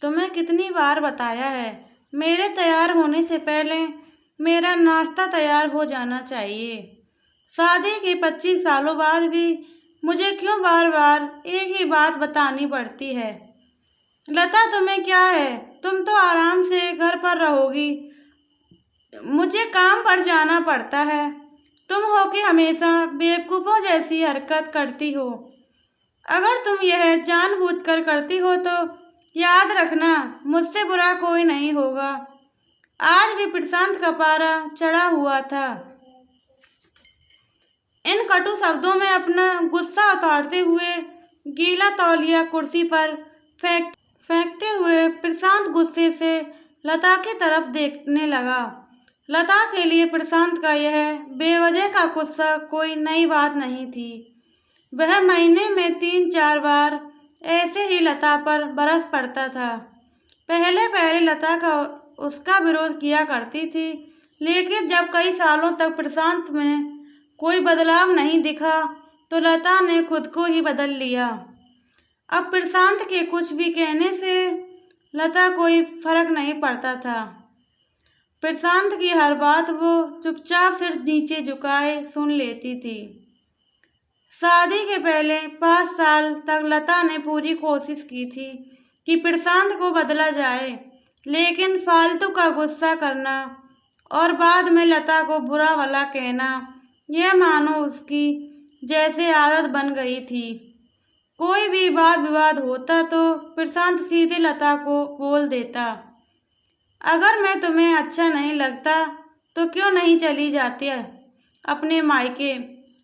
तुम्हें कितनी बार बताया है, मेरे तैयार होने से पहले मेरा नाश्ता तैयार हो जाना चाहिए। शादी के 25 सालों बाद भी मुझे क्यों बार बार एक ही बात बतानी पड़ती है? लता, तुम्हें क्या है? तुम तो आराम से घर पर रहोगी, मुझे काम पर जाना पड़ता है। तुम हो कि हमेशा बेवकूफ़ों जैसी हरकत करती हो। अगर तुम यह जानबूझकर करती हो तो याद रखना, मुझसे बुरा कोई नहीं होगा। आज भी प्रशांत का पारा चढ़ा हुआ था। इन कटु शब्दों में अपना गुस्सा उतारते हुए गीला तौलिया कुर्सी पर फेंकते हुए प्रशांत गुस्से से लता की तरफ देखने लगा। लता के लिए प्रशांत का यह बेवजह का गुस्सा कोई नई बात नहीं थी। वह महीने में 3-4 बार ऐसे ही लता पर बरस पड़ता था। पहले पहले लता का उसका विरोध किया करती थी, लेकिन जब कई सालों तक प्रशांत में कोई बदलाव नहीं दिखा तो लता ने खुद को ही बदल लिया। अब प्रशांत के कुछ भी कहने से लता कोई फर्क नहीं पड़ता था। प्रशांत की हर बात वो चुपचाप सिर नीचे झुकाए सुन लेती थी। शादी के पहले 5 साल तक लता ने पूरी कोशिश की थी कि प्रशांत को बदला जाए, लेकिन फालतू का गुस्सा करना और बाद में लता को बुरा भला कहना, यह मानो उसकी जैसे आदत बन गई थी। कोई भी वाद विवाद होता तो प्रशांत सीधे लता को बोल देता, अगर मैं तुम्हें अच्छा नहीं लगता तो क्यों नहीं चली जाती अपने मायके,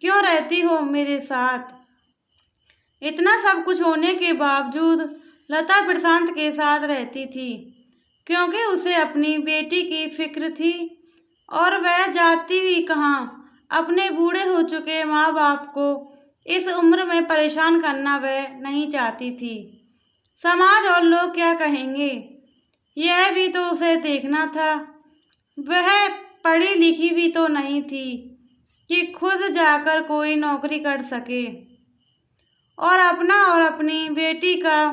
क्यों रहती हो मेरे साथ? इतना सब कुछ होने के बावजूद लता प्रशांत के साथ रहती थी, क्योंकि उसे अपनी बेटी की फिक्र थी और वह जाती भी कहाँ। अपने बूढ़े हो चुके माँ बाप को इस उम्र में परेशान करना वह नहीं चाहती थी। समाज और लोग क्या कहेंगे, यह भी तो उसे देखना था। वह पढ़ी लिखी भी तो नहीं थी कि खुद जाकर कोई नौकरी कर सके और अपना और अपनी बेटी का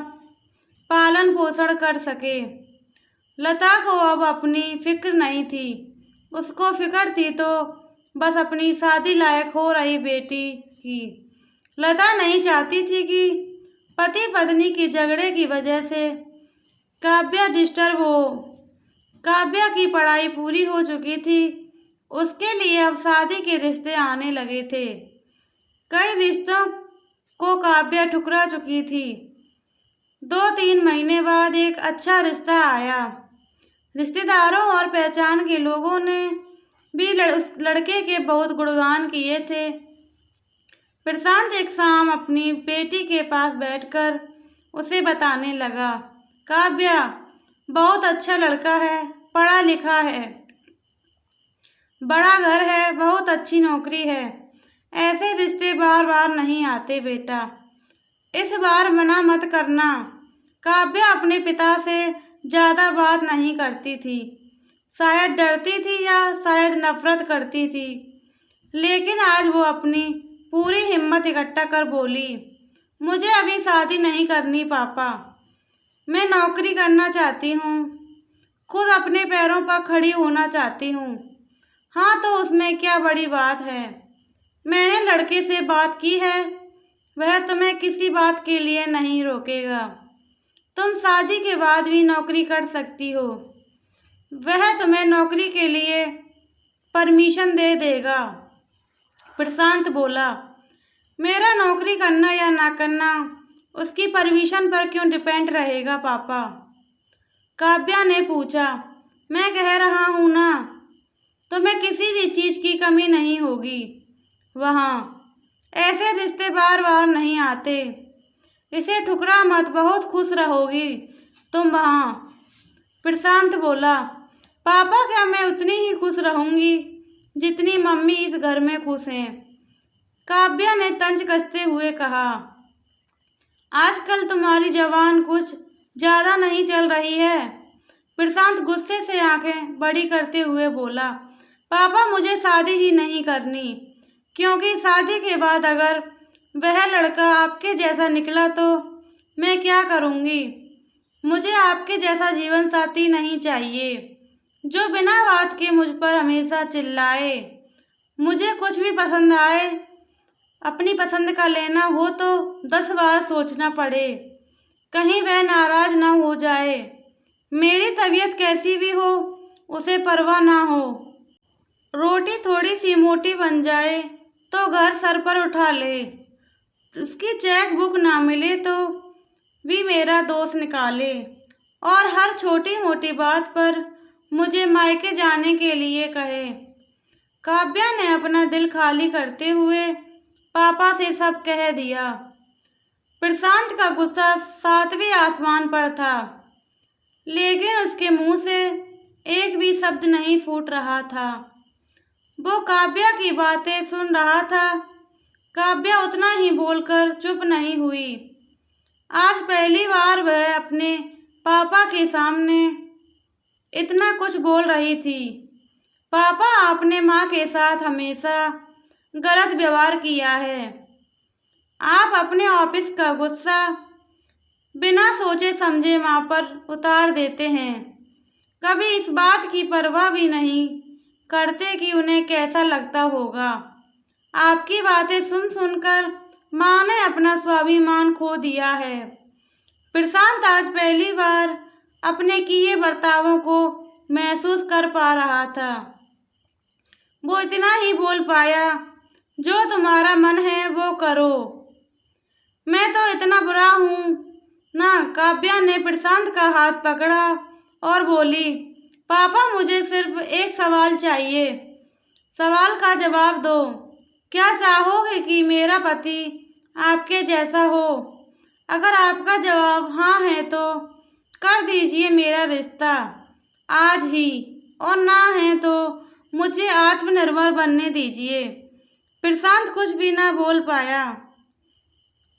पालन पोषण कर सके। लता को अब अपनी फिक्र नहीं थी, उसको फिक्र थी तो बस अपनी शादी लायक हो रही बेटी की। लता नहीं चाहती थी कि पति पत्नी के झगड़े की वजह से काव्या डिस्टर्ब हो। काव्या की पढ़ाई पूरी हो चुकी थी, उसके लिए अब शादी के रिश्ते आने लगे थे। कई रिश्तों को काव्या ठुकरा चुकी थी। 2-3 महीने बाद एक अच्छा रिश्ता आया। रिश्तेदारों और पहचान के लोगों ने भी उस लड़के के बहुत गुणगान किए थे। प्रशांत एक शाम अपनी बेटी के पास बैठकर उसे बताने लगा, काव्या बहुत अच्छा लड़का है, पढ़ा लिखा है, बड़ा घर है, बहुत अच्छी नौकरी है। ऐसे रिश्ते बार बार नहीं आते बेटा, इस बार मना मत करना। काव्या अपने पिता से ज़्यादा बात नहीं करती थी, शायद डरती थी या शायद नफरत करती थी, लेकिन आज वो अपनी पूरी हिम्मत इकट्ठा कर बोली, मुझे अभी शादी नहीं करनी पापा, मैं नौकरी करना चाहती हूँ, खुद अपने पैरों पर खड़ी होना चाहती हूँ। हाँ तो उसमें क्या बड़ी बात है, मैंने लड़के से बात की है, वह तुम्हें किसी बात के लिए नहीं रोकेगा। तुम शादी के बाद भी नौकरी कर सकती हो, वह तुम्हें नौकरी के लिए परमिशन दे देगा। प्रशांत बोला, मेरा नौकरी करना या ना करना उसकी परमिशन पर क्यों डिपेंड रहेगा पापा? काव्या ने पूछा, मैं कह रहा हूँ ना, तुम्हें किसी भी चीज़ की कमी नहीं होगी वहाँ। ऐसे रिश्ते बार बार नहीं आते, इसे ठुकरा मत, बहुत खुश रहोगी तुम वहाँ। प्रशांत बोला, पापा क्या मैं उतनी ही खुश रहूँगी जितनी मम्मी इस घर में खुश हैं? काव्या ने तंज कसते हुए कहा, आजकल तुम्हारी जबान कुछ ज़्यादा नहीं चल रही है। प्रशांत गुस्से से आंखें बड़ी करते हुए बोला, पापा मुझे शादी ही नहीं करनी, क्योंकि शादी के बाद अगर वह लड़का आपके जैसा निकला तो मैं क्या करूँगी? मुझे आपके जैसा जीवन साथी नहीं चाहिए जो बिना बात के मुझ पर हमेशा चिल्लाए। मुझे कुछ भी पसंद आए, अपनी पसंद का लेना हो तो 10 बार सोचना पड़े, कहीं वह नाराज ना हो जाए। मेरी तबीयत कैसी भी हो उसे परवाह ना हो। रोटी थोड़ी सी मोटी बन जाए तो घर सर पर उठा ले। उसकी चेक बुक ना मिले तो भी मेरा दोष निकाले और हर छोटी मोटी बात पर मुझे मायके जाने के लिए कहे। काव्या ने अपना दिल खाली करते हुए पापा से सब कह दिया। प्रशांत का गुस्सा 7वें आसमान पर था, लेकिन उसके मुंह से एक भी शब्द नहीं फूट रहा था। वो काव्या की बातें सुन रहा था। काव्या उतना ही बोलकर चुप नहीं हुई। आज पहली बार वह अपने पापा के सामने इतना कुछ बोल रही थी। पापा, आपने माँ के साथ हमेशा गलत व्यवहार किया है। आप अपने ऑफिस का गुस्सा बिना सोचे समझे माँ पर उतार देते हैं। कभी इस बात की परवाह भी नहीं करते कि उन्हें कैसा लगता होगा। आपकी बातें सुन सुनकर माँ ने अपना स्वाभिमान खो दिया है। प्रशांत आज पहली बार अपने किए बर्तावों को महसूस कर पा रहा था। वो इतना ही बोल पाया, जो तुम्हारा मन है वो करो। मैं तो इतना बुरा हूँ ना। काव्या ने प्रशांत का हाथ पकड़ा और बोली, पापा, मुझे सिर्फ एक सवाल चाहिए। सवाल का जवाब दो। क्या चाहोगे कि मेरा पति आपके जैसा हो? अगर आपका जवाब हाँ है तो कर दीजिए मेरा रिश्ता आज ही, और ना है तो मुझे आत्मनिर्भर बनने दीजिए। प्रशांत कुछ भी ना बोल पाया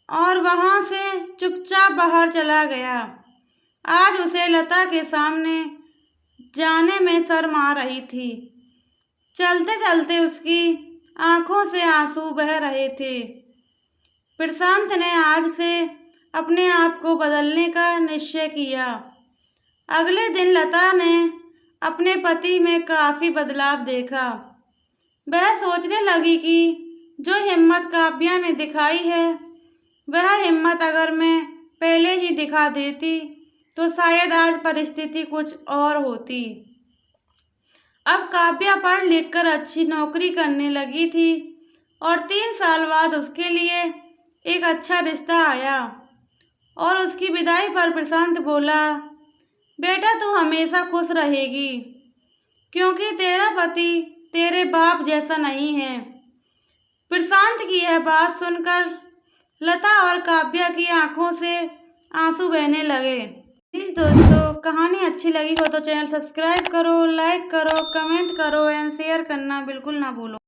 और वहाँ से चुपचाप बाहर चला गया। आज उसे लता के सामने जाने में शर्म आ रही थी। चलते चलते उसकी आंखों से आंसू बह रहे थे। प्रशांत ने आज से अपने आप को बदलने का निश्चय किया। अगले दिन लता ने अपने पति में काफ़ी बदलाव देखा। वह सोचने लगी कि जो हिम्मत काव्या ने दिखाई है, वह हिम्मत अगर मैं पहले ही दिखा देती तो शायद आज परिस्थिति कुछ और होती। अब काव्या पढ़ लिख कर अच्छी नौकरी करने लगी थी और 3 साल बाद उसके लिए एक अच्छा रिश्ता आया। और उसकी विदाई पर प्रशांत बोला, बेटा, तू हमेशा खुश रहेगी क्योंकि तेरा पति तेरे बाप जैसा नहीं है। प्रशांत की यह बात सुनकर लता और काव्या की आंखों से आंसू बहने लगे। प्लीज़ दोस्तों, कहानी अच्छी लगी हो तो चैनल सब्सक्राइब करो, लाइक करो, कमेंट करो एंड शेयर करना बिल्कुल ना भूलो।